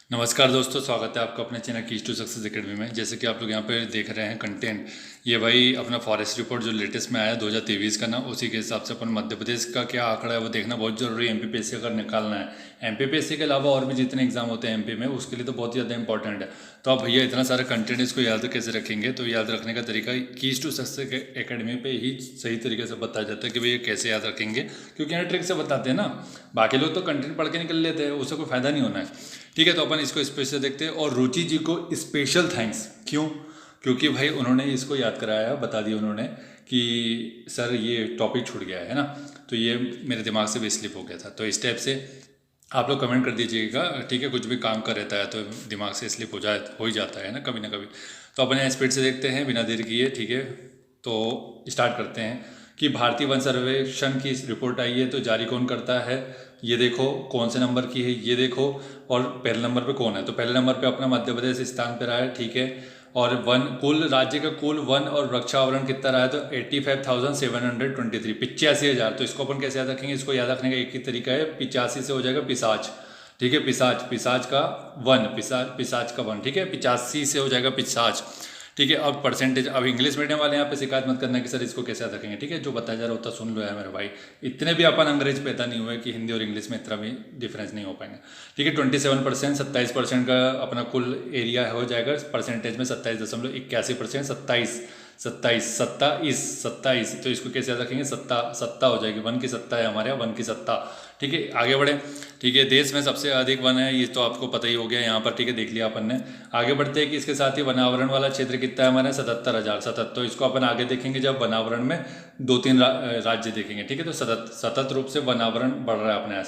नमस्कार दोस्तों, स्वागत है आपका अपने channel keys to success academy में। जैसे कि आप लोग यहाँ पे देख रहे हैं कंटेंट, ये भाई अपना फॉरेस्ट रिपोर्ट जो लेटेस्ट में आया 2023 का ना, उसी के हिसाब से अपन मध्य प्रदेश का क्या आंकड़ा है वो देखना बहुत जरूरी है। एमपीपीएससी अगर निकालना है, एमपीपीएससी के अलावा और भी जितने एग्जाम होते हैं एमपी में, उसके लिए तो बहुत ज़्यादा इंपॉर्टेंट है। तो आप भैया इतना सारा कंटेंट इसको याद कैसे रखेंगे? तो याद रखने का तरीका कीज टू सक्सेस एकेडमी पे ही सही तरीके से बताया जाता है कि भैया कैसे याद रखेंगे, क्योंकि यहाँ ट्रिक से बताते हैं ना। बाकी लोग तो कंटेंट पढ़ के निकल लेते हैं, उससे कोई फायदा नहीं होना है। ठीक है, तो अपन इसको स्पेशल देखते हैं। और रुचि जी को स्पेशल थैंक्स क्यों? क्योंकि भाई उन्होंने इसको याद कराया, बता दिया उन्होंने कि सर ये टॉपिक छूट गया है ना, तो ये मेरे दिमाग से भी स्लिप हो गया था। तो इस टाइप से आप लोग कमेंट कर दीजिएगा। ठीक है, कुछ भी काम कर रहता है तो दिमाग से स्लिप हो ही जाता है ना कभी ना कभी। तो अपन यहाँ स्पीड से देखते हैं बिना देर किए। ठीक है, तो स्टार्ट करते हैं कि भारतीय वन सर्वेक्षण की रिपोर्ट आई है, तो जारी कौन करता है ये देखो, कौन से नंबर की है ये देखो, और पहले नंबर पे कौन है। तो पहले नंबर पे अपना मध्य प्रदेश स्थान पे रहा है। ठीक है, और वन कुल राज्य का कुल वन और वृक्षावरण कितना रहा है? तो 85,723, 85,000। तो इसको अपन कैसे याद रखेंगे? इसको याद रखने का एक ही तरीका है, 85 से हो जाएगा पिशाच। ठीक है, पिशाच, पिशाच का वन, पिशाच का वन। ठीक है, 85 से हो जाएगा पिशाच। ठीक है, अब परसेंटेज, अब इंग्लिश मीडियम वाले यहाँ पे शिकायत मत करना कि सर इसको कैसे याद रखेंगे। ठीक है, जो बताया जा रहा होता सुन लो यार मेरे भाई। इतने भी अपन अंग्रेज पैदा नहीं हुए कि हिंदी और इंग्लिश में इतना भी डिफरेंस नहीं हो पाएंगे। ठीक है, 27%, 27% का अपना कुल एरिया हो जाएगा परसेंटेज में, 27.81%, 27 27 27 27। तो इसको कैसे याद रखेंगे? सत्ता, सत्ता हो जाएगी, वन की सत्ता है हमारे यहाँ, वन की सत्ता। ठीक है, आगे बढ़े। ठीक है, देश में सबसे अधिक वन है, ये तो आपको पता ही हो गया यहाँ पर। ठीक है, देख लिया अपन ने। आगे बढ़ते हैं कि इसके साथ ही वनावरण वाला क्षेत्र कितना है हमारे? 77,000 सतत। तो इसको अपन आगे देखेंगे जब वनावरण में दो तीन राज्य देखेंगे। ठीक है, तो सतत रूप से वनावरण बढ़ रहा है अपने यहाँ,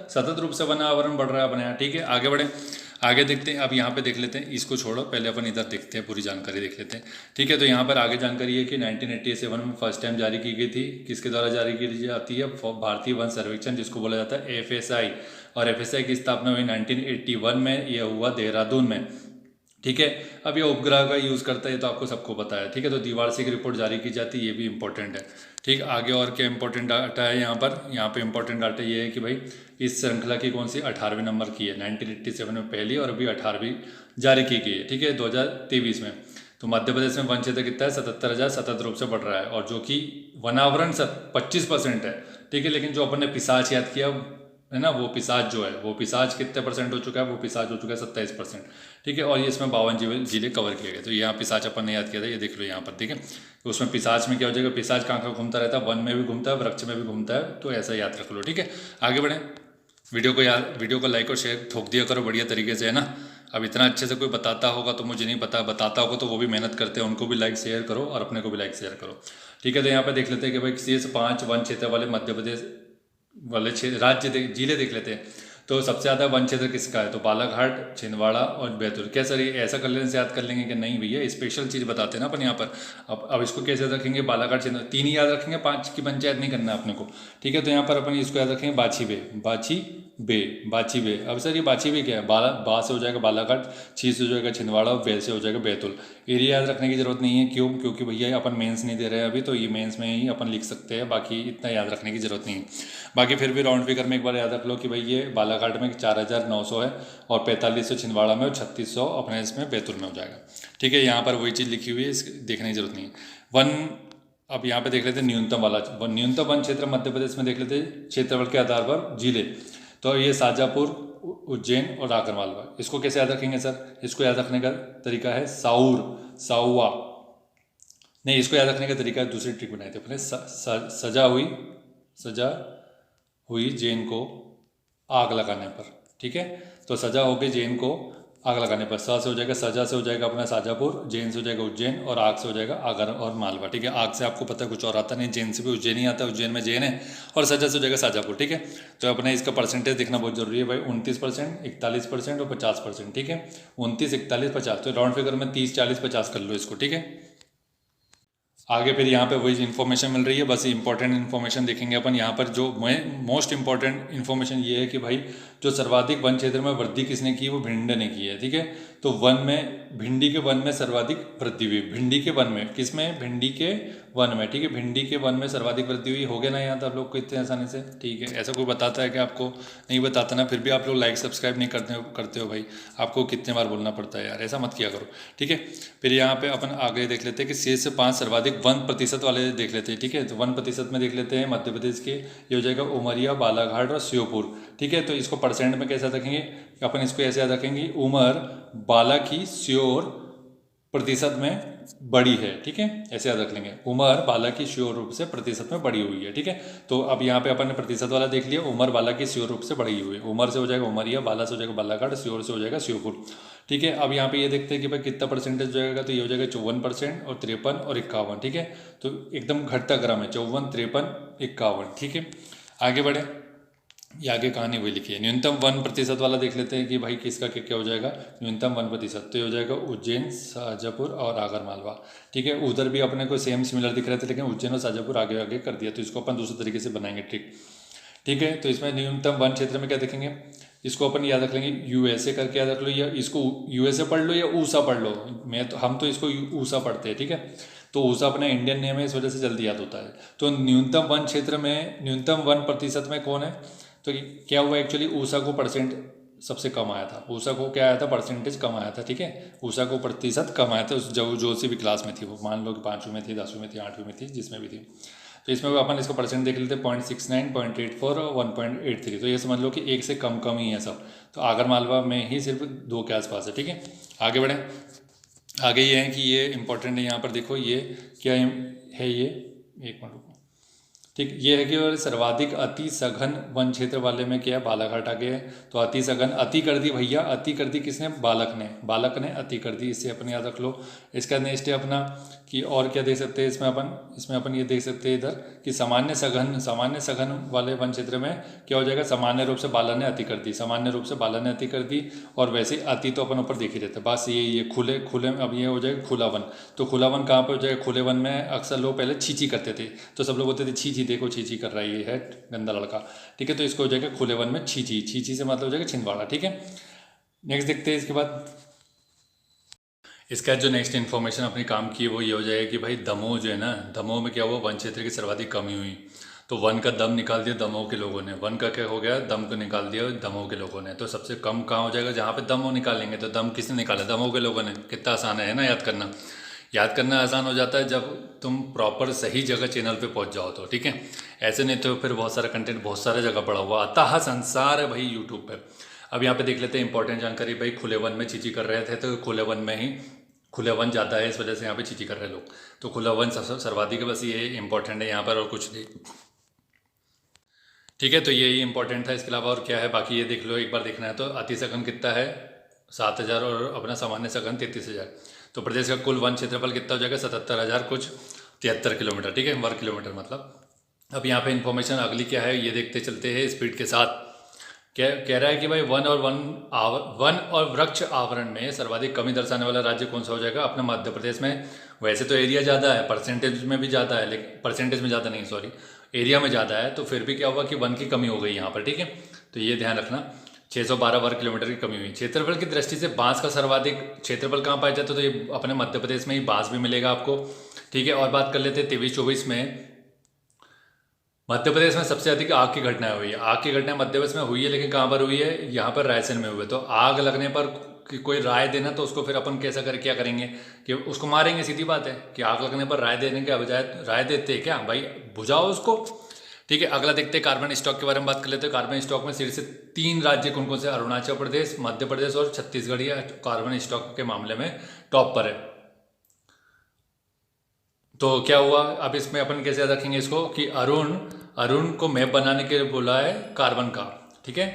सतत रूप से वनावरण बढ़ रहा है अपने यहाँ। ठीक है, आगे बढ़े, आगे देखते हैं। अब यहाँ पे देख लेते हैं, इसको छोड़ो, पहले अपन इधर देखते हैं, पूरी जानकारी देख लेते हैं। ठीक है, तो यहाँ पर आगे जानकारी है कि 1987 में फर्स्ट टाइम जारी की गई थी। किसके द्वारा जारी की जाती है? भारतीय वन सर्वेक्षण, जिसको बोला जाता है एफएसआई। और एफएसआई की स्थापना हुई 1981 में, यह हुआ देहरादून में। ठीक है, अब ये उपग्रह का यूज़ करता है, तो आपको सबको पता है। ठीक है, तो द्विवार्षिक रिपोर्ट जारी की जाती है, ये भी इंपॉर्टेंट है। ठीक, आगे और क्या इंपॉर्टेंट डाटा है यहाँ पे इंपॉर्टेंट डाटा ये है कि भाई इस श्रृंखला की कौन सी 18वें नंबर की है। 1987 में पहली और अभी 18वीं जारी की गई है। ठीक है, 2023 में। तो मध्य प्रदेश में वन क्षेत्र कितना है? 77,000, सतत रूप से बढ़ रहा है, और जो कि वनावरण 25% है। ठीक है, लेकिन जो अपन ने पिशाच याद किया है ना, वो पिशाच जो है, वो पिशाच कितने परसेंट हो चुका है? वो पिशाच हो चुका है 27%। ठीक है, और ये इसमें 52 जिले कवर किए गए। तो यहाँ पिशाच अपन ने याद किया था, ये देख लो यहाँ पर। ठीक है, तो उसमें पिशाच में क्या हो जाएगा? पिशाच कहाँ कहाँ घूमता रहता है? वन में भी घूमता है, वृक्ष में भी घूमता है, तो ऐसा याद रख लो। ठीक है, आगे बढ़ें। वीडियो को लाइक और शेयर ठोक दिया करो बढ़िया तरीके से, है ना। अब इतना अच्छे से कोई बताता होगा तो मुझे नहीं पता, बताता होगा तो वो भी मेहनत करते हैं, उनको भी लाइक शेयर करो और अपने को भी लाइक शेयर करो। ठीक है, तो यहाँ पे देख लेते हैं कि भाई शेष 5 वन क्षेत्र वाले मध्य प्रदेश वाले राज्य जिले देख लेते हैं। तो सबसे ज़्यादा वन क्षेत्र किसका है? तो बालाघाट, छिंदवाड़ा और बैतूल। क्या सर ये ऐसा कर लेने से याद कर लेंगे कि नहीं भैया? स्पेशल चीज़ बताते हैं ना अपन यहाँ पर। अब इसको कैसे याद रखेंगे? बालाघाट, छिंदवाड़ा, 3 ही याद रखेंगे, 5 की पंचायत नहीं करना है अपने को। ठीक है, तो यहाँ पर अपन इसको याद रखेंगे बाछी बे, बाछी बे। अब सर ये बाछी बे क्या है? बा से हो जाएगा बालाघाट, छी से हो जाएगा छिंदवाड़ा और बे से हो जाएगा बैतूल। एरिया याद रखने की जरूरत नहीं है। क्यों? क्योंकि भैया अपन मेंस नहीं दे रहे हैं अभी, तो ये मेंस में ही अपन लिख सकते हैं, बाकी इतना याद रखने की जरूरत नहीं है। बाकी फिर भी राउंड फिगर में एक बार याद रख लो कि भाई ये बालाघाट में 4,900 है, और 4500 छिंदवाड़ा में और 3600 अपने इसमें बैतूल में हो जाएगा। ठीक है, यहाँ पर वही चीज़ लिखी हुई है, इस देखने की जरूरत नहीं है। वन, अब यहाँ पे देख लेते हैं न्यूनतम वाला, न्यूनतम वन क्षेत्र मध्य प्रदेश में देख लेते हैं क्षेत्रफल के आधार पर जिले। तो ये शाजापुर, उज्जैन और आगरमालवा। इसको कैसे याद रखेंगे सर? इसको याद रखने का तरीका है साउर, साउआ नहीं, इसको याद रखने का तरीका है, दूसरी ट्रिक बनाई थी अपने। सजा हुई जैन को आग लगाने पर। ठीक है, तो सजा हो गई जैन को आग लगाने पर। सा से हो जाएगा, सजा से हो जाएगा अपना शाजापुर, जैन से हो जाएगा उज्जैन, और आग से हो जाएगा आगर और मालवा। ठीक है, आग से आपको पता है कुछ और आता नहीं, जैन से भी उज्जैन ही आता है, उज्जैन में जैन है, और सजा से हो जाएगा शाजापुर। ठीक है, तो अपने इसका परसेंटेज देखना बहुत जरूरी है भाई। 29%, 41% और 50%। ठीक है, 29, 41, 50। तो राउंड फिगर में 30, 40, 50 कर लो इसको। ठीक है, आगे फिर यहाँ पे वही इन्फॉर्मेशन मिल रही है, बस इंपॉर्टेंट इन्फॉर्मेशन देखेंगे अपन यहाँ पर। जो मोस्ट इंपॉर्टेंट इन्फॉर्मेशन ये है कि भाई जो सर्वाधिक वन क्षेत्र में वृद्धि किसने की? वो भिंड ने की है। ठीक है, तो वन में, भिंडी के वन में सर्वाधिक वृद्धि हुई, भिंडी के वन में, किसमें? भिंडी के वन में, ठीक है। भिंडी के वन में सर्वाधिक वृद्धि हुई, हो गया ना यहाँ तो आप लोग को इतने आसानी से, ठीक है। ऐसा कोई बताता है कि आपको नहीं बताता ना, फिर भी आप लोग लाइक सब्सक्राइब नहीं करते हो भाई, आपको कितने बार बोलना पड़ता है यार, ऐसा मत किया करो, ठीक है। फिर यहाँ पे अपन आगे देख लेते हैं कि 6 से 5 सर्वाधिक 1% वाले देख लेते हैं, ठीक है। तो 1% में देख लेते हैं मध्य प्रदेश के, ये हो जाएगा उमरिया, बालाघाट और श्योपुर, ठीक है। तो इसको परसेंट में कैसे रखेंगे, अपन इसको ऐसे याद रखेंगे, उमर बाला की श्योर प्रतिशत में बड़ी है, ठीक है, ऐसे याद रख लेंगे, उमर बाला की श्योर रूप से प्रतिशत में बड़ी हुई है, ठीक है। तो अब यहाँ पे अपन ने प्रतिशत वाला देख लिया, उमर बाला की श्योर रूप से बड़ी हुई है, उमर से हो जाएगा उमरिया, बाला से हो जाएगा बालाघाट, श्योर से हो जाएगा श्योपुर, ठीक है। अब यहाँ पे ये देखते हैं कि भाई कितना परसेंटेज हो जाएगा, तो ये हो जाएगा 54% और 53 और 51, ठीक है। तो एकदम घटता क्रम है, 54, 53, 51, ठीक है। आगे बढ़े, ये आगे कहानी वही लिखी है। न्यूनतम 1% वाला देख लेते हैं कि भाई किसका क्या क्या हो जाएगा, न्यूनतम 1%, तो ये हो जाएगा उज्जैन, शाजापुर और आगर मालवा, ठीक है। उधर भी अपने को सेम सिमिलर दिख रहे थे, लेकिन उज्जैन और शाजापुर आगे आगे कर दिया, तो इसको अपन दूसरे तरीके से बनाएंगे ट्रिक, ठीक है। तो इसमें न्यूनतम वन क्षेत्र में क्या देखेंगे, इसको अपन याद रख लेंगे यूएसए करके याद रख लो, या इसको यूएसए पढ़ लो या ऊसा पढ़ लो, हम तो इसको ऊसा पढ़ते हैं, ठीक है। तो ऊसा अपना इंडियन नेम है, इस वजह से जल्दी याद होता है। तो न्यूनतम वन क्षेत्र में, न्यूनतम 1% में कौन है, तो क्या हुआ एक्चुअली, ऊषा को परसेंट सबसे कम आया था, ऊषा को क्या आया था, परसेंटेज कम आया था, ठीक है। ऊषा को प्रतिशत कम आया था, उस जो सी भी क्लास में थी वो, मान लो कि 5वीं में थी, 10वीं में थी, 8वीं में थी, जिसमें भी थी। तो इसमें अपन इसको परसेंट देख लेते हैं, 0.69, 0.84 और 1.83, तो ये समझ लो कि एक से कम कम ही है सब। तो आगर मालवा में ही सिर्फ 2 के आसपास है, ठीक है। आगे बढ़ें, आगे ये है कि ये इंपॉर्टेंट है, यहाँ पर देखो ये क्या है, ये एक मिनट, ठीक, ये है कि और सर्वाधिक अति सघन वन क्षेत्र वाले में क्या है, बालाघाट आ गया है। तो अति सघन, अति कर दी भैया, अति कर दी किसने, बालक ने अति कर दी, इससे अपन याद रख लो। इसका नेक्स्ट है अपना कि और क्या देख सकते हैं इसमें अपन ये देख सकते हैं इधर कि सामान्य सघन वाले वन क्षेत्र में क्या हो जाएगा, सामान्य रूप से बाला ने अति कर दी, सामान्य रूप से बाला ने अति कर दी। और वैसे अति तो अपन ऊपर देख ही रहते हैं, बस ये खुले में अब ये हो जाएगा खुला वन। तो खुला वन कहाँ पर हो जाएगा, खुले वन में अक्सर लोग पहले छींची करते थे, तो सब लोग बोलते थे छींची, देखो छींची कर रहा है, ये है गंदा लड़का, ठीक है। तो इसको हो जाएगा खुले वन में छींची से मतलब हो जाएगा छिंदवाड़ा, ठीक है। नेक्स्ट देखते हैं इसके बाद, इसका जो नेक्स्ट इन्फॉर्मेशन अपनी काम की वो ये हो जाएगा कि भाई दमोह जो है ना, दमोह में क्या हुआ, वन क्षेत्र की सर्वाधिक कमी हुई, तो वन का दम निकाल दिया दमोह के लोगों ने, वन का क्या हो गया, दम को निकाल दिया दमोह के लोगों ने। तो सबसे कम कहाँ हो जाएगा, जहाँ पे दम वो निकालेंगे, तो दम किसने निकाला, दमोह के लोगों ने। कितना आसान है ना याद करना आसान हो जाता है जब तुम प्रॉपर सही जगह चैनल पे पहुंच जाओ तो, ठीक है। ऐसे नहीं तो फिर बहुत सारा कंटेंट बहुत सारा जगह पड़ा हुआ आता है, संसार है भाई यूट्यूब पे। अब यहाँ पे देख लेते हैं इंपॉर्टेंट जानकारी, भाई खुले वन में चीची कर रहे थे, तो खुले वन में ही, खुला वन ज़्यादा है इस वजह से यहाँ पे चीची कर रहे हैं लोग, तो खुला वन सर्वाधिक है, बस ये इंपॉर्टेंट है यहाँ पर और कुछ नहीं, ठीक है। तो यही इंपॉर्टेंट था, इसके अलावा और क्या है बाकी ये देख लो, एक बार देखना है तो। अति सघन कितना है, 7,000 और अपना सामान्य सघन 33,000। तो प्रदेश का कुल वन क्षेत्रफल कितना हो जाएगा, 77,000 कुछ 73 किलोमीटर, ठीक है, वर्ग किलोमीटर मतलब। अब यहाँ पे इन्फॉर्मेशन अगली क्या है ये देखते चलते हैं स्पीड के साथ। कह रहा है कि भाई वन और वृक्ष आवरण में सर्वाधिक कमी दर्शाने वाला राज्य कौन सा हो जाएगा, अपना मध्य प्रदेश में। वैसे तो एरिया ज़्यादा है, परसेंटेज में भी ज़्यादा है, लेकिन परसेंटेज में ज़्यादा नहीं, सॉरी, एरिया में ज़्यादा है, तो फिर भी क्या हुआ कि वन की कमी हो गई यहाँ पर, ठीक है। तो ये ध्यान रखना, 612 वर्ग किलोमीटर की कमी हुई। क्षेत्रफल की दृष्टि से बांस का सर्वाधिक क्षेत्रफल कहाँ पाया जाता है, तो ये अपने मध्य प्रदेश में ही बांस भी मिलेगा आपको, ठीक है। और बात कर लेते हैं 23-24 में, मध्य प्रदेश में सबसे अधिक आग की घटनाएं हुई है। आग की घटना मध्य प्रदेश में हुई है, लेकिन कहाँ पर हुई है, यहाँ पर रायसेन में हुई है। तो आग लगने पर कोई राय देना, तो उसको फिर अपन कैसा कर क्या करेंगे कि उसको मारेंगे, सीधी बात है कि आग लगने पर राय देने के बजाय राय देते हैं क्या भाई, बुझाओ उसको, ठीक है। अगला देखते हैं कार्बन स्टॉक के बारे में बात कर लेते हैं। कार्बन स्टॉक में शीर्ष 3 राज्य कौन कौन से, अरुणाचल प्रदेश, मध्य प्रदेश और छत्तीसगढ़, या कार्बन स्टॉक के मामले में टॉप पर है। तो क्या हुआ, अब इसमें अपन कैसे याद रखेंगे इसको कि अरुण को मैप बनाने के लिए बोला है कार्बन का, ठीक है।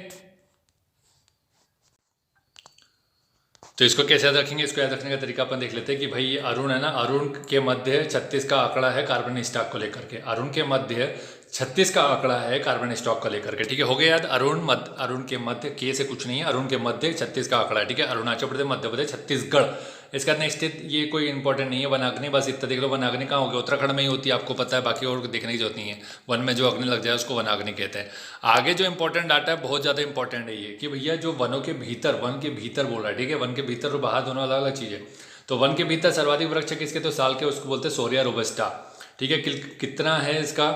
तो इसको कैसे याद रखेंगे, इसको याद रखने का तरीका अपन देख लेते हैं कि भाई ये अरुण है ना, अरुण के मध्य 36 का आंकड़ा है कार्बन स्टॉक को लेकर के, अरुण के मध्य 36 का आंकड़ा है कार्बन स्टॉक को लेकर के, ठीक है। हो गया याद, अरुण के मध्य, के से कुछ नहीं है, अरुण के मध्य 36 का आंकड़ा है, ठीक है। अरुणाचल प्रदेश, मध्य प्रदेश, छत्तीसगढ़। इसका नेक्स्ट ये कोई इंपॉर्टेंट नहीं है, वनाग्नि, बस इतना देख लो। वनाग्नि कहाँ हो गया, उत्तराखंड में ही होती है, आपको पता है, बाकी और देखने की जरूरत नहीं है। वन में जो अग्नि लग जाए उसको वनाग्नि कहते हैं। आगे जो इंपॉर्टेंट डाटा है बहुत ज़्यादा इंपॉर्टेंट है ये कि भैया जो वनों के भीतर, वन के भीतर बोल रहा है, ठीक है, वन के भीतर और बाहर दोनों अलग अलग चीज़ें। तो वन के भीतर सर्वाधिक वृक्ष किसके, तो साल के, उसको बोलते हैं सोरिया रोबस्टा, ठीक है। कितना है इसका,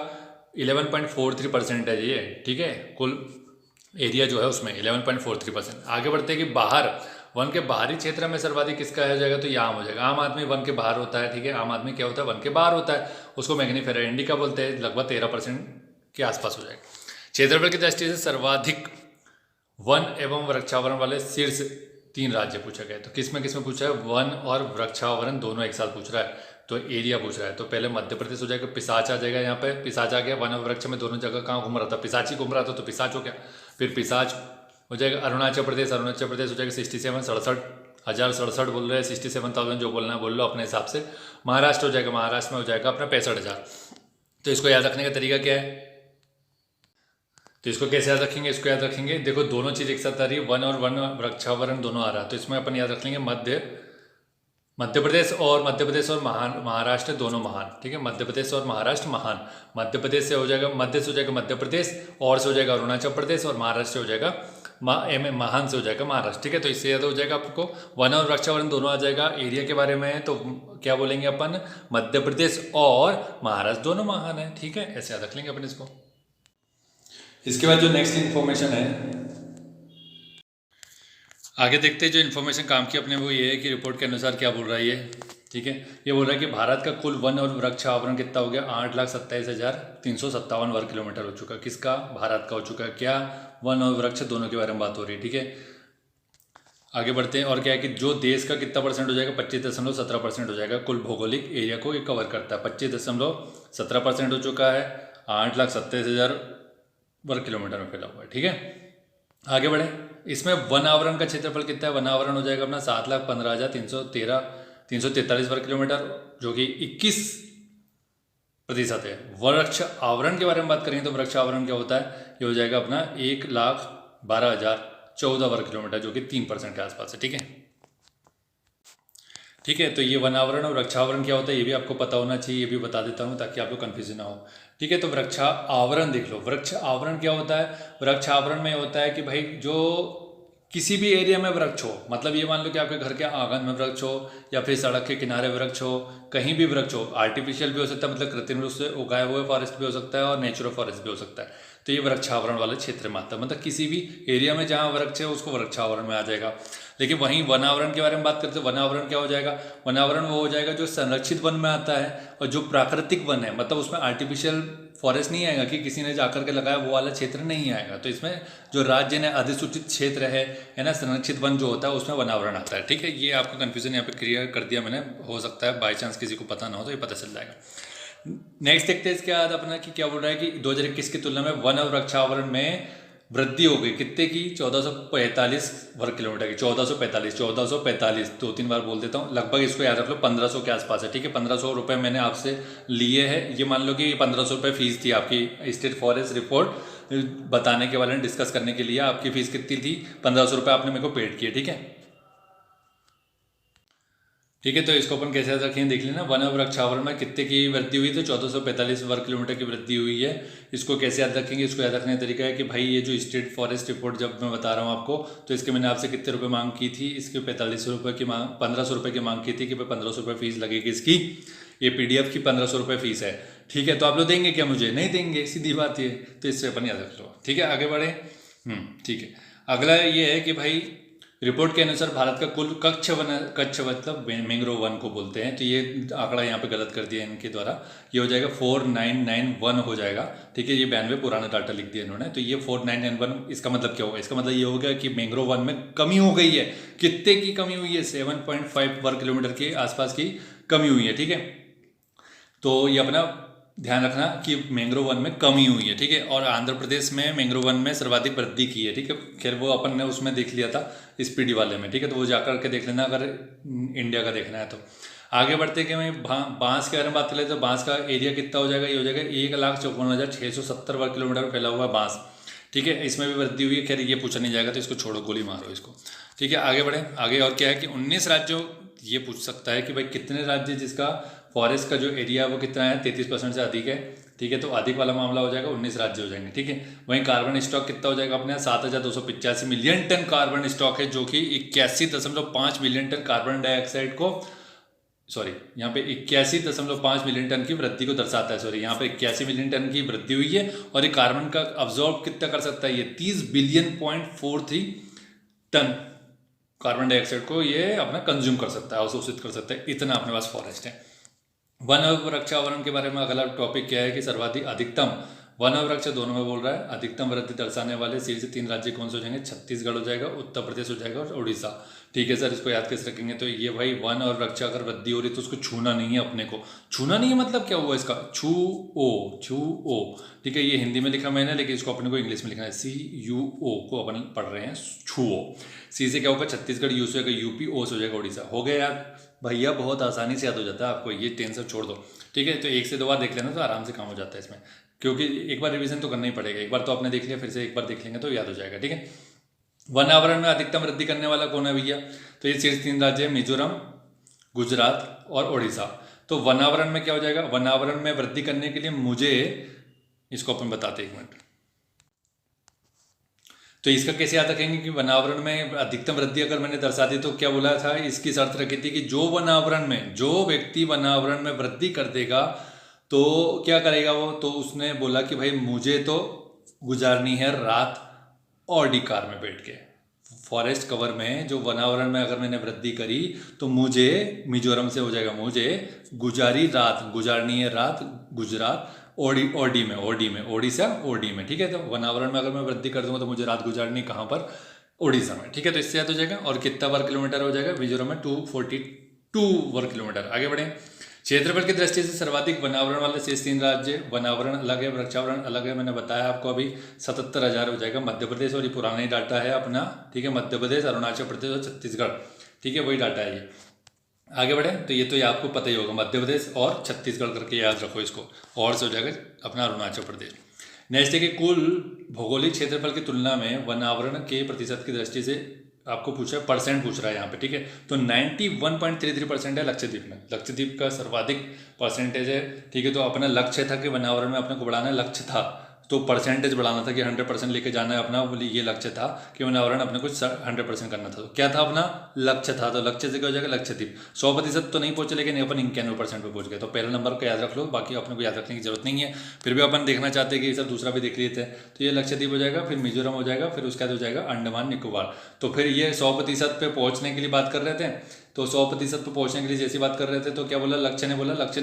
11.43% है ये, ठीक है। कुल एरिया जो है उसमें 11.43%। आगे बढ़ते हैं कि बाहर, वन के बाहरी क्षेत्र में सर्वाधिक किसका हो जाएगा, तो ये आम हो जाएगा। आम आदमी वन के बाहर होता है, ठीक है। आम आदमी क्या होता है, वन के बाहर होता है, उसको मैग्नीफेरा इंडिका बोलते हैं। लगभग 13% के आसपास हो जाएगा। क्षेत्रफल की दृष्टि से सर्वाधिक वन एवं वृक्षावरण वाले शीर्ष 3 राज्य पूछा गया। तो किस में पूछा है, वन और वृक्षावरण दोनों एक साथ पूछ रहा है, तो एरिया पूछ रहा है। तो पहले मध्य प्रदेश हो जाएगा, पिसाच आ जाएगा यहाँ पे, पिसाच आ गया। वन और वृक्ष में दोनों जगह कहाँ घूम रहा था, पिसाच ही घूम रहा था, तो पिसाच हो गया। फिर पिसाच हो जाएगा। अरुणाचल प्रदेश हो जाएगा 67 बोल रहे हैं, 67,000 जो बोलना है बोल लो अपने हिसाब से। महाराष्ट्र हो जाएगा, महाराष्ट्र में हो जाएगा अपना 65,000। तो इसको याद रखने का तरीका क्या है, तो इसको कैसे याद रखेंगे, इसको याद रखेंगे, देखो दोनों चीज़ एक साथ आ रही है, वन और वन वृक्षावरण दोनों आ रहा है, तो इसमें अपन याद रख लेंगे मध्य प्रदेश और महाराष्ट्र दोनों महान, ठीक है। मध्य प्रदेश और महाराष्ट्र महान। मध्य प्रदेश से हो जाएगा, मध्य से हो जाएगा मध्य प्रदेश, और से हो जाएगा अरुणाचल प्रदेश, और महाराष्ट्र से हो जाएगा महान से हो जाएगा महाराष्ट्र, ठीक है। तो इससे याद हो जाएगा आपको, वन और वृक्षावरण दोनों आ जाएगा। एरिया के बारे में तो क्या बोलेंगे अपन, मध्य प्रदेश और महाराष्ट्र दोनों महान है, ठीक है। ऐसे याद रख लेंगे अपन इसको। इसके बाद जो नेक्स्ट इन्फॉर्मेशन है, आगे देखते हैं जो इन्फॉर्मेशन काम की अपने, वो ये है कि रिपोर्ट के अनुसार क्या बोल रहा है ये, ठीक है। ये बोल रहा है कि भारत का कुल वन और वृक्ष आवरण कितना हो गया, 8,27,357 वर्ग किलोमीटर हो चुका है। किसका, भारत का हो चुका है। क्या, वन और वृक्ष दोनों के बारे में बात हो रही है, ठीक है। आगे बढ़ते हैं, और क्या है कि जो देश का कितना परसेंट हो जाएगा, 25.17% हो जाएगा। कुल भौगोलिक एरिया को ये कवर करता है, 25.17% हो चुका है। 8,27,000 वर्ग किलोमीटर में फैला हुआ है, ठीक है। आगे बढ़े, इसमें वन आवरण का क्षेत्रफल कितना है, वन आवरण हो जाएगा अपना 7,15,343 वर्ग किलोमीटर, जो कि 21% है। वृक्ष आवरण के बारे में बात करेंगे तो वृक्ष आवरण क्या होता है, ये हो जाएगा अपना 1,12,014 वर्ग किलोमीटर, जो कि 3% के आसपास है, ठीक है। ठीक है, तो ये वन आवरण और वृक्षावरण क्या होता है ये भी आपको पता होना चाहिए, ये भी बता देता हूँ ताकि आप लोग कन्फ्यूजन ना हो, ठीक है। तो वृक्ष आवरण देख लो, वृक्ष आवरण क्या होता है, वृक्ष आवरण में होता है कि भाई जो किसी भी एरिया में वृक्ष हो, मतलब ये मान लो कि आपके घर के आंगन में वृक्ष हो, या फिर सड़क के किनारे वृक्ष हो, कहीं भी वृक्ष हो, आर्टिफिशियल भी हो सकता है, मतलब कृत्रिम रूप से उगाए हुए फॉरेस्ट भी हो सकता है, और नेचुरल फॉरेस्ट भी हो सकता है। तो ये वृक्षावरण वाले क्षेत्र में आता है, मतलब किसी भी एरिया में जहाँ वृक्ष है उसको वृक्षावरण में आ जाएगा। लेकिन वहीं वनावरण के बारे में बात करते हैं, वनावरण क्या हो जाएगा, वनावरण वो हो जाएगा जो संरक्षित वन में आता है, और जो प्राकृतिक वन है, मतलब उसमें आर्टिफिशियल फॉरेस्ट नहीं आएगा कि किसी ने जाकर के लगाया, वो वाला क्षेत्र नहीं आएगा। तो इसमें जो राज्य ने अधिसूचित क्षेत्र है ना, संरक्षित वन जो होता है उसमें वनावरण आता है, ठीक है। ये आपका कन्फ्यूजन यहाँ पे क्लियर कर दिया मैंने, हो सकता है बाई चांस किसी को पता ना हो तो ये पता चल जाएगा। नेक्स्ट देखते हैं इसके बाद अपना कि क्या बोल रहा है कि 2021 की तुलना में वन और वृक्षावरण में वृद्धि हो गई, कितने की, 1445 वर्ग किलोमीटर की, 1445 2-3 बार बोल देता हूँ, लगभग इसको याद रख लो 1500 के आसपास है, ठीक है। 1500 रुपये मैंने आपसे लिए हैं, ये मान लो कि 1500 रुपये फीस थी आपकी स्टेट फॉरेस्ट रिपोर्ट बताने के बारे में डिस्कस करने के लिए। आपकी फीस कितनी थी, 1500 रुपये आपने मेरे को पेड किए, ठीक है। ठीक है, तो इसको अपन कैसे याद रखेंगे देख लेना, वन और वृक्षावरण में कितने की वृद्धि हुई, तो 1445 वर्ग किलोमीटर की वृद्धि हुई है। इसको कैसे याद रखेंगे, इसको याद रखने का तरीका है कि भाई ये जो स्टेट फॉरेस्ट रिपोर्ट जब मैं बता रहा हूँ आपको, तो इसके मैंने आपसे कितने रुपए मांग की थी, इसके 45 रुपये की मांग, 1500 रुपये की मांग की थी कि भाई 1500 रुपये फीस लगेगी इसकी, ये PDF की 1500 रुपये फीस है, ठीक है। तो आप लोग देंगे क्या, मुझे नहीं देंगे, सीधी बात ये, तो इससे अपन याद रख लो, ठीक है। आगे बढ़े, ठीक है। अगला ये है कि भाई रिपोर्ट के अनुसार भारत का कुल कच्छ मतलब मैंग्रोव वन को बोलते हैं, तो ये आंकड़ा यहाँ पे गलत कर दिया इनके द्वारा, ये हो जाएगा 4991 हो जाएगा, ठीक है। ये 92 पुराना डाटा लिख दिया इन्होंने, तो ये 4991, इसका मतलब क्या होगा, इसका मतलब ये होगा कि मैंग्रोव वन में कमी हो गई है। कितने की कमी हुई है, 7.5 वर्ग किलोमीटर के आसपास की कमी हुई है, ठीक है। तो ये अपना ध्यान रखना कि मैंग्रोव वन में कमी हुई है, ठीक है। और आंध्र प्रदेश में मैंग्रोव वन में सर्वाधिक वृद्धि की है, ठीक है। खैर वो अपन ने उसमें देख लिया था SPD वाले में, ठीक है। तो वो जाकर के देख लेना अगर इंडिया का देखना है तो। आगे बढ़ते कि मैं बांस के बारे में बात कर ले, तो बांस का एरिया कितना हो जाएगा, ये हो जाएगा 1,54,670 वर्ग किलोमीटर फैला हुआ बांस, ठीक है। इसमें भी वृद्धि हुई है, खैर ये पूछा नहीं जाएगा तो इसको छोड़ो, गोली मारो इसको, ठीक है। आगे बढ़े, आगे और क्या है कि 19 राज्यों, ये पूछ सकता है कि भाई कितने राज्य जिसका फॉरेस्ट का जो एरिया है वो कितना है, 33% से अधिक है, ठीक है। तो अधिक वाला मामला हो जाएगा, 19 राज्य हो जाएंगे, ठीक है। वहीं कार्बन स्टॉक कितना हो जाएगा अपने यहाँ, 7,285 मिलियन टन कार्बन स्टॉक है, जो कि 81.5 मिलियन टन कार्बन डाइऑक्साइड को सॉरी यहाँ पे 81.5 मिलियन टन की वृद्धि को दर्शाता है। सॉरी यहाँ पे 81 मिलियन टन की वृद्धि हुई है और ये कार्बन का अब्जॉर्ब कितना कर सकता है, ये 30 billion point 43 ton carbon dioxide को ये अपना कंज्यूम कर सकता है, अवशोषित कर सकता है। इतना अपने पास फॉरेस्ट है। वन वृक्षावरण के बारे में अगला टॉपिक क्या है कि सर्वाधिक अधिकतम वन और वृक्ष दोनों में बोल रहा है। अधिकतम वृद्धि दर्शाने वाले शीर्ष 3 राज्य कौन से हो जाएंगे, छत्तीसगढ़ हो जाएगा, उत्तर प्रदेश हो जाएगा और उड़ीसा। ठीक है सर, इसको याद कैसे रखेंगे, तो ये भाई वन और वृक्ष अगर वृद्धि हो रही तो उसको छूना नहीं है अपने को। छूना नहीं है मतलब क्या हुआ इसका, छू ओ। ठीक है, ये हिंदी में लिखा मैंने, लेकिन इसको अपने को इंग्लिश में लिखना है, CUO को अपन पढ़ रहे हैं, छूओ। सी से क्या होगा, छत्तीसगढ़, यू से होगा यूपी, ओ से हो जाएगा उड़ीसा। हो गया यार भैया, बहुत आसानी से याद हो जाता है आपको, ये टेंशन छोड़ दो। ठीक है, तो 1 से 2 बार देख लेना तो आराम से काम हो जाता है इसमें, क्योंकि एक बार रिवीजन तो करना ही पड़ेगा। एक बार तो आपने देख लिया, फिर से एक बार देख लेंगे तो याद हो जाएगा। ठीक है, वन आवरण में अधिकतम वृद्धि करने वाला कौन है भैया, तो ये शीर्ष 3 राज्य है, मिजोरम, गुजरात और उड़ीसा। तो वन आवरण में क्या हो जाएगा, वन आवरण में वृद्धि करने के लिए मुझे इसको अपन बताते हैं, 1 मिनट। तो इसका कैसे याद रखेंगे कि वनावरण में अधिकतम वृद्धि अगर मैंने दर्शा दी तो क्या बोला था, इसकी शर्त रखी थी कि जो वनावरण में, जो व्यक्ति वनावरण में वृद्धि कर देगा तो क्या करेगा वो, तो उसने बोला कि भाई मुझे तो गुजारनी है रात ऑडी कार में बैठ के। फॉरेस्ट कवर में जो वनावरण में अगर मैंने वृद्धि करी तो मुझे मिजोरम से हो जाएगा, मुझे गुजारनी है रात गुजरात ओडिशा ओडी में। ठीक है, तो वनावरण में अगर मैं वृद्धि कर दूंगा तो मुझे रात गुजारनी कहाँ पर, उड़ीसा में। ठीक है, तो इससे याद हो जाएगा। और कितना वर्ग किलोमीटर हो जाएगा, मिजोरम में 242 वर्ग किलोमीटर। आगे बढ़े, क्षेत्रफल की दृष्टि से सर्वाधिक वनावरण वाले शेष 3 राज्य, वनावरण अलग है, वृक्षावरण अलग है, मैंने बताया आपको अभी, 77,000 हो जाएगा। मध्य प्रदेश, और ये पुराना ही डाटा है अपना। ठीक है, मध्य प्रदेश, अरुणाचल प्रदेश और छत्तीसगढ़। ठीक है, वही डाटा है ये। आगे बढ़े, तो ये आपको पता ही होगा, मध्य प्रदेश और छत्तीसगढ़ करके याद रखो इसको, और से हो जाएगा अपना अरुणाचल प्रदेश। नेक्स्ट है कि कुल भौगोलिक क्षेत्रफल की तुलना में वनावरण के प्रतिशत की दृष्टि से आपको पूछा, परसेंट पूछ रहा है यहाँ पे। ठीक है, तो 91.33% है लक्षद्वीप में। लक्षद्वीप का सर्वाधिक परसेंटेज है। ठीक है, तो अपना लक्ष्य था कि वनावरण में अपने को बढ़ाना, लक्ष्य था तो परसेंटेज बढ़ाना था कि 100% लेके जाना है अपना, ये लक्ष्य था कि वनावरण अपने को 100% करना था। तो क्या था अपना लक्ष्य था, तो लक्ष्य से क्या हो जाएगा, लक्षद्वीप। 100% तो नहीं पहुंचे, लेकिन अपन 91% पे पहुंच गए। तो पहला नंबर को याद रख लो, बाकी अपने को याद रखने की जरूरत नहीं है। फिर भी अपन देखना चाहते हैं कि सर दूसरा भी देख लेते हैं, तो ये लक्षद्वीप हो जाएगा, फिर मिजोरम हो जाएगा, फिर उसके बाद हो जाएगा अंडमान निकोबार। तो फिर ये 100% पे पहुंचने के लिए बात कर रहे थे, तो 100% पे पहुंचने के लिए जैसी बात कर रहे थे तो क्या बोला, लक्ष्य ने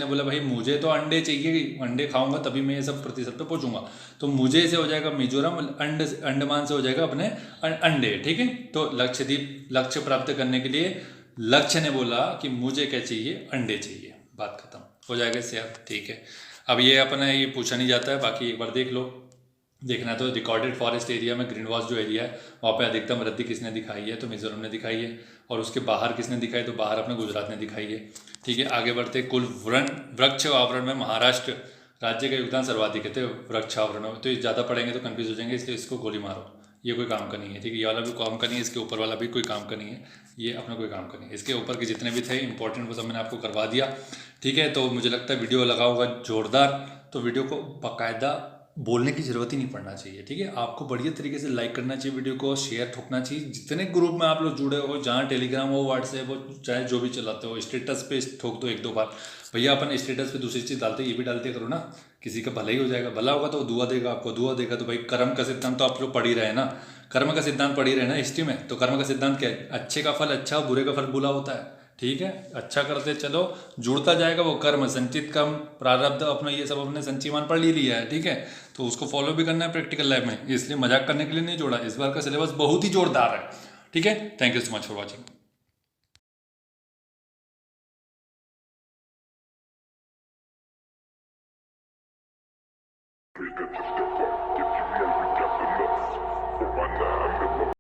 बोला भाई मुझे तो अंडे चाहिए, अंडे खाऊंगा तभी मैं ये सब प्रतिशत पे पहुंचूंगा। तो मुझे से हो जाएगा मिजोरम, अंडमान से हो जाएगा अपने अंडे। ठीक है, तो लक्षद्वीप, लक्ष्य प्राप्त करने के लिए लक्ष्य ने बोला कि मुझे क्या चाहिए, अंडे चाहिए, बात खत्म हो जाएगा इससे। अब ठीक है, अब ये अपना ये पूछा नहीं जाता है, बाकी एक बार देख लो। देखना तो रिकॉर्डेड फॉरेस्ट एरिया में ग्रीन वॉच जो एरिया है वहाँ पे अधिकतम वृद्धि किसने दिखाई है, तो मिजोरम ने दिखाई है। और उसके बाहर किसने दिखाई, तो बाहर अपने गुजरात ने दिखाई है। ठीक है, आगे बढ़ते, कुल वृक्ष आवरण में महाराष्ट्र राज्य का योगदान सर्वाधिक है। तो वृक्ष आवरण में तो ज़्यादा पढ़ेंगे तो कंफ्यूज हो जाएंगे, इसलिए इसको गोली मारो, ये कोई काम का नहीं है। ठीक है, ये वाला भी काम का नहीं है, इसके ऊपर वाला भी कोई काम का नहीं है, ये अपना कोई काम का नहीं है। इसके ऊपर के जितने भी थे इंपॉर्टेंट वो सब मैंने आपको करवा दिया। ठीक है, तो मुझे लगता है वीडियो लगा होगा जोरदार, तो वीडियो को बाकायदा बोलने की ज़रूरत ही नहीं पड़ना चाहिए। ठीक है, आपको बढ़िया तरीके से लाइक करना चाहिए, वीडियो को शेयर ठोकना चाहिए। जितने ग्रुप में आप लोग जुड़े हो, जहाँ टेलीग्राम हो, व्हाट्सएप हो, चाहे जो भी चलाते हो, स्टेटस पे ठोक दो 1-2 बार। भैया अपन स्टेटस पे दूसरी चीज़ डालते, ये भी डालते करो ना, किसी का भला ही हो जाएगा। भला होगा तो दुआ देगा आपको, दुआ देगा तो भाई कर्म का सिद्धांत तो आप लोग पढ़ ही रहे ना, कर्म का सिद्धांत पढ़ ही रहे ना हिस्ट्री में। तो कर्म का सिद्धांत क्या है, अच्छे का फल अच्छा, बुरे का फल बुरा होता है। ठीक है, अच्छा करते चलो, जुड़ता जाएगा वो कर्म, संचित कर्म, प्रारब्ध, अपना ये सब अपने संचीमान पढ़ ही लिया है। ठीक है, तो उसको फॉलो भी करना है प्रैक्टिकल लाइफ में, इसलिए मजाक करने के लिए नहीं जोड़ा। इस बार का सिलेबस बहुत ही जोरदार है। ठीक है, thank you so much for watching.